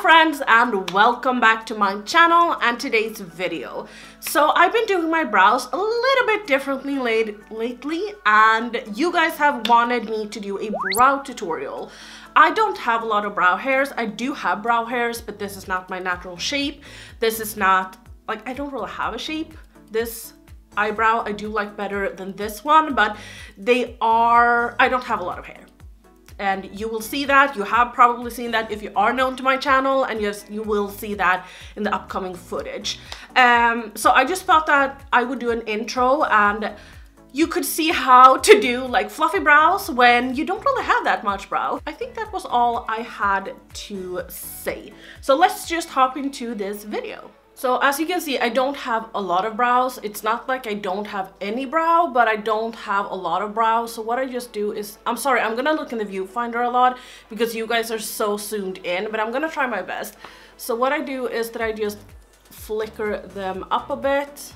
friends, and welcome back to my channel and today's video. So I've been doing my brows a little bit differently lately, and you guys have wanted me to do a brow tutorial. I don't have a lot of brow hairs. I do have brow hairs, but this is not my natural shape. This is not, like, I don't really have a shape. This eyebrow I do like better than this one, but I don't have a lot of hair. And you will see that, you have probably seen that if you are known to my channel, and yes, you will see that in the upcoming footage. So I just thought that I would do an intro and you could see how to do like fluffy brows when you don't really have that much brow. I think that was all I had to say. So let's just hop into this video. So as you can see, I don't have a lot of brows. It's not like I don't have any brow, but I don't have a lot of brows. So what I just do is, I'm sorry, I'm gonna look in the viewfinder a lot because you guys are so zoomed in, but I'm gonna try my best. So what I do is that I just flicker them up a bit.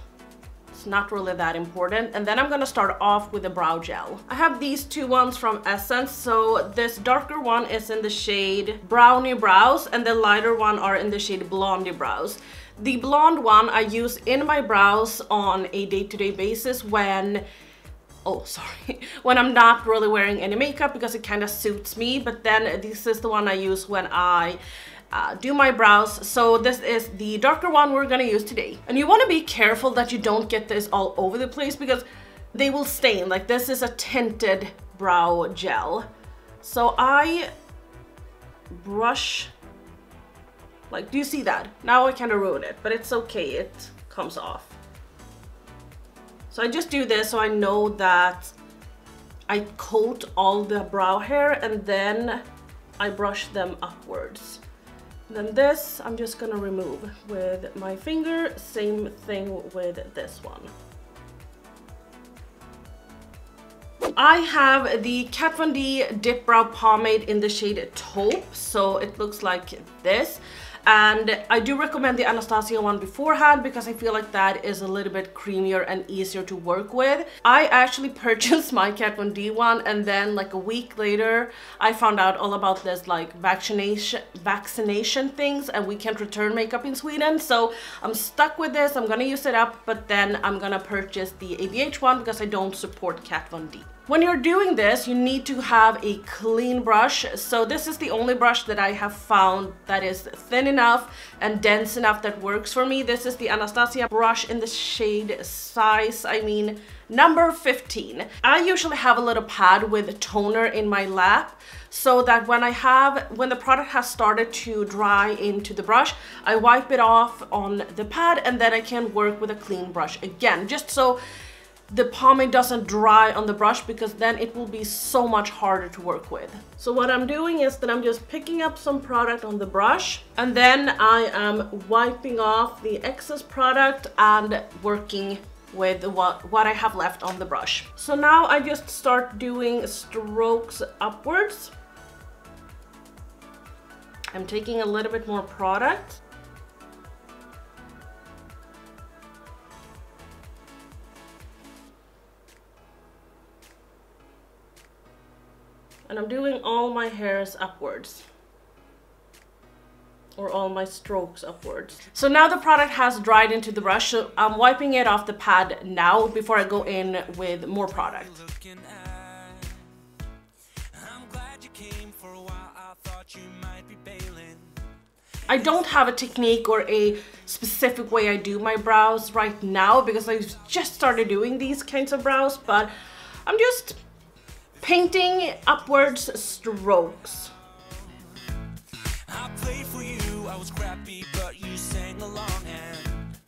It's not really that important. And then I'm gonna start off with a brow gel. I have these two ones from Essence. So this darker one is in the shade Brownie Brows and the lighter one are in the shade Blondie Brows. The blonde one I use in my brows on a day-to-day basis when, when I'm not really wearing any makeup because it kind of suits me. But then this is the one I use when I do my brows. So this is the darker one we're gonna use today. And you want to be careful that you don't get this all over the place because they will stain. Like, this is a tinted brow gel. So I brush. Like, do you see that? Now I kind of ruined it, but it's okay, it comes off. So I just do this so I know that I coat all the brow hair and then I brush them upwards. And then this I'm just gonna remove with my finger. Same thing with this one. I have the Kat Von D Dip Brow Pomade in the shade Taupe, so it looks like this. And I do recommend the Anastasia one beforehand because I feel like that is a little bit creamier and easier to work with. I actually purchased my Kat Von D one, and then like a week later I found out all about this like vaccination things, and we can't return makeup in Sweden, so I'm stuck with this. I'm gonna use it up, but then I'm gonna purchase the ABH one because I don't support Kat Von D. When you're doing this, you need to have a clean brush. So this is the only brush that I have found that is thin enough and dense enough that works for me. This is the Anastasia brush in the shade number 15. I usually have a little pad with toner in my lap so that when the product has started to dry into the brush, I wipe it off on the pad and then I can work with a clean brush again, just so the pomade doesn't dry on the brush, because then it will be so much harder to work with. So what I'm doing is that I'm just picking up some product on the brush and then I am wiping off the excess product and working with what I have left on the brush. So now I just start doing strokes upwards. I'm taking a little bit more product. And I'm doing all my hairs upwards, or all my strokes upwards. So now the product has dried into the brush, so I'm wiping it off the pad now before I go in with more product. I don't have a technique or a specific way I do my brows right now because I just started doing these kinds of brows, but I'm just painting upwards strokes. I played for you, I was crappy, but you sang along, and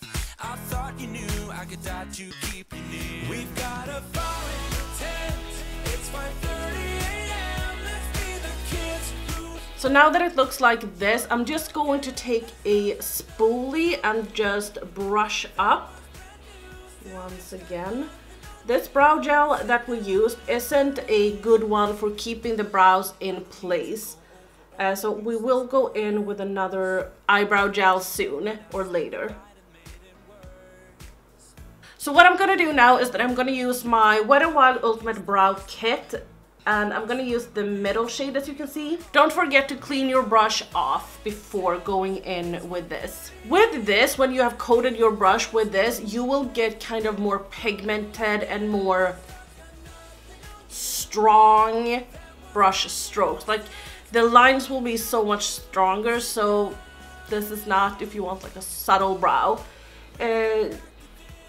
I thought you knew I could die to keep you near. We've got a fire in the tent, it's 5:30 a.m. Let's be the kids who... So now that it looks like this, I'm just going to take a spoolie and just brush up once again. This brow gel that we used isn't a good one for keeping the brows in place. So we will go in with another eyebrow gel soon or later. So what I'm gonna do now is that I'm gonna use my Wet n Wild Ultimate Brow Kit and I'm gonna use the middle shade, as you can see. Don't forget to clean your brush off before going in with this. With this, when you have coated your brush with this, you will get kind of more pigmented and more strong brush strokes. Like the lines will be so much stronger, so this is not if you want like a subtle brow.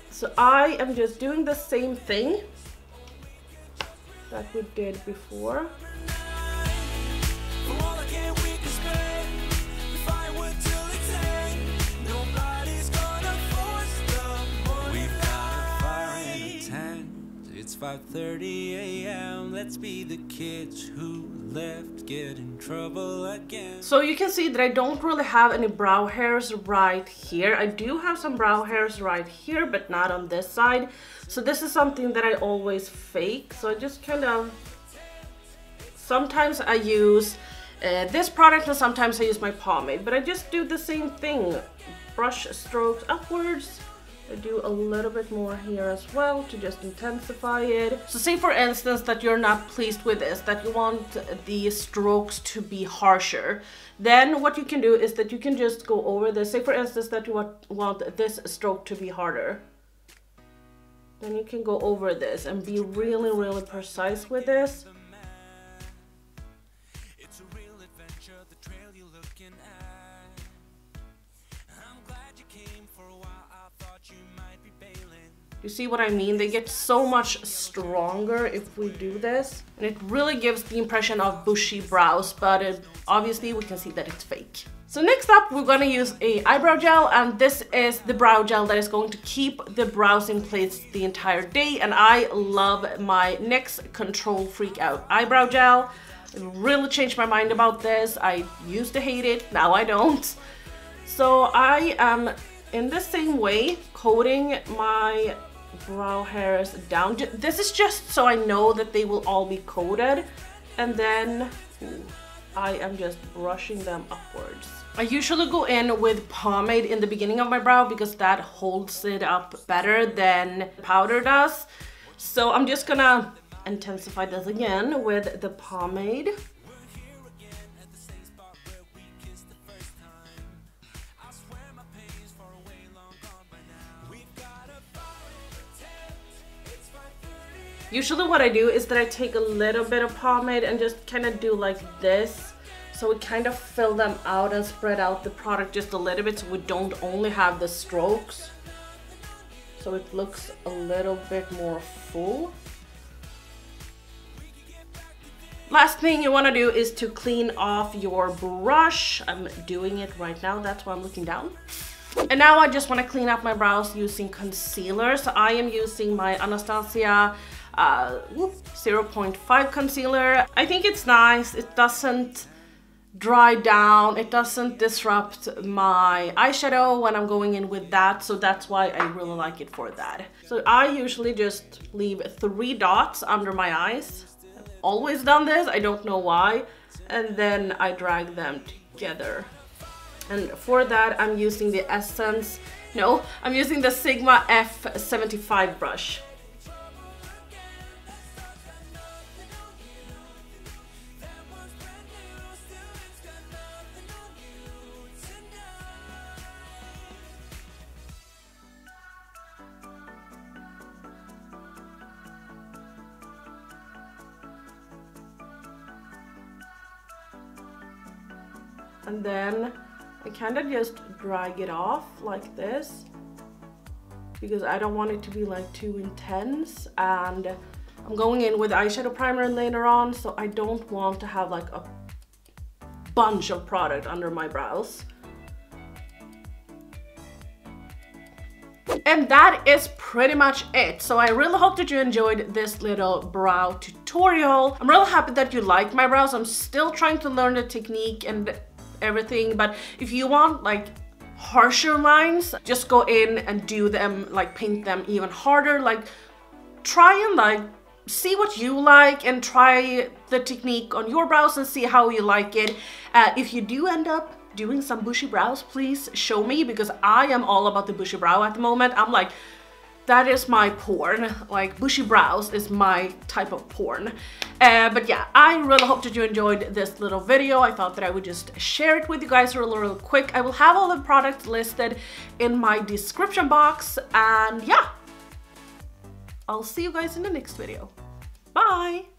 So I am just doing the same thing that we did before. It's 5:30 a.m. Let's be the kids who left, get in trouble again. So you can see that I don't really have any brow hairs right here. I do have some brow hairs right here, but not on this side. So this is something that I always fake. So I just kind of, sometimes I use this product and sometimes I use my pomade, but I just do the same thing. Brush strokes upwards. I do a little bit more here as well to just intensify it. So say for instance that you're not pleased with this, that you want the strokes to be harsher. Then what you can do is that you can just go over this. Say for instance that you want this stroke to be harder. Then you can go over this and be really, really precise with this. You see what I mean? They get so much stronger if we do this. And it really gives the impression of bushy brows, but obviously we can see that it's fake. So next up, we're gonna use a eyebrow gel, and this is the brow gel that is going to keep the brows in place the entire day. And I love my NYX Control Freak Out eyebrow gel. It really changed my mind about this. I used to hate it, now I don't. So I am in the same way coating my brow hairs down. This is just so I know that they will all be coated, and then I am just brushing them upwards. I usually go in with pomade in the beginning of my brow because that holds it up better than powder does. So I'm just gonna intensify this again with the pomade. Usually what I do is that I take a little bit of pomade and just kind of do like this. So we kind of fill them out and spread out the product just a little bit so we don't only have the strokes. So it looks a little bit more full. Last thing you want to do is to clean off your brush. I'm doing it right now, that's why I'm looking down. And now I just want to clean up my brows using concealer. So I am using my Anastasia 0.5 concealer. I think it's nice. It doesn't dry down. It doesn't disrupt my eyeshadow when I'm going in with that. So that's why I really like it for that. So I usually just leave 3 dots under my eyes. I've always done this. I don't know why. And then I drag them together. And for that, I'm using the Essence, no, I'm using the Sigma F75 brush. And then I kind of just drag it off like this because I don't want it to be like too intense, and I'm going in with eyeshadow primer later on, so I don't want to have like a bunch of product under my brows. And that is pretty much it. So I really hope that you enjoyed this little brow tutorial. I'm really happy that you like my brows. I'm still trying to learn the technique and everything, but if you want like harsher lines, just go in and do them, like paint them even harder. Like try and like see what you like and try the technique on your brows and see how you like it. If you do end up doing some bushy brows, please show me, because I am all about the bushy brow at the moment. I'm like that is my porn. Like bushy brows is my type of porn. But yeah, I really hope that you enjoyed this little video. I thought that I would just share it with you guys real quick. I will have all the products listed in my description box, and yeah, I'll see you guys in the next video. Bye!